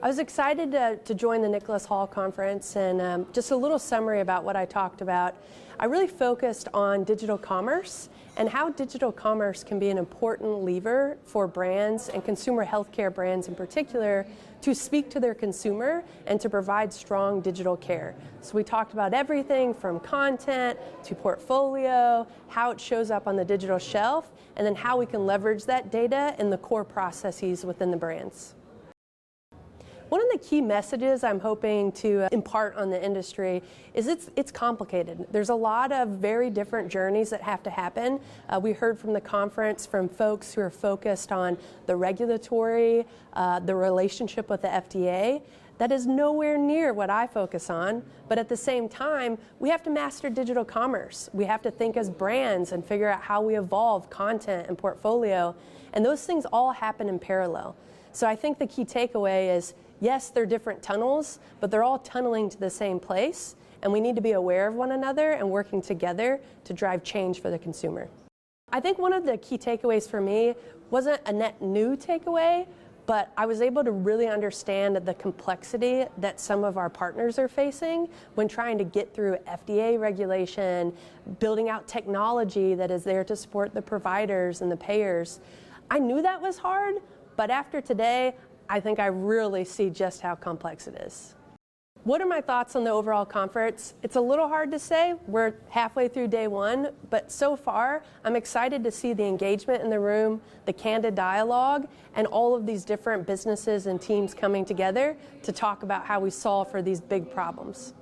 I was excited to join the Nicholas Hall conference, and just a little summary about what I talked about. I really focused on digital commerce and how digital commerce can be an important lever for brands and consumer healthcare brands in particular to speak to their consumer and to provide strong digital care. So we talked about everything from content to portfolio, how it shows up on the digital shelf, and then how we can leverage that data in the core processes within the brands. One of the key messages I'm hoping to impart on the industry is it's complicated. There's a lot of very different journeys that have to happen. We heard from the conference from folks who are focused on the regulatory, the relationship with the FDA. That is nowhere near what I focus on, but at the same time, we have to master digital commerce. We have to think as brands and figure out how we evolve content and portfolio, and those things all happen in parallel. So I think the key takeaway is, yes, they're different tunnels, but they're all tunneling to the same place, and we need to be aware of one another and working together to drive change for the consumer. I think one of the key takeaways for me wasn't a net new takeaway, but I was able to really understand the complexity that some of our partners are facing when trying to get through FDA regulation, building out technology that is there to support the providers and the payers. I knew that was hard, but after today, I think I really see just how complex it is. What are my thoughts on the overall conference? It's a little hard to say. We're halfway through day one, but so far, I'm excited to see the engagement in the room, the candid dialogue, and all of these different businesses and teams coming together to talk about how we solve for these big problems.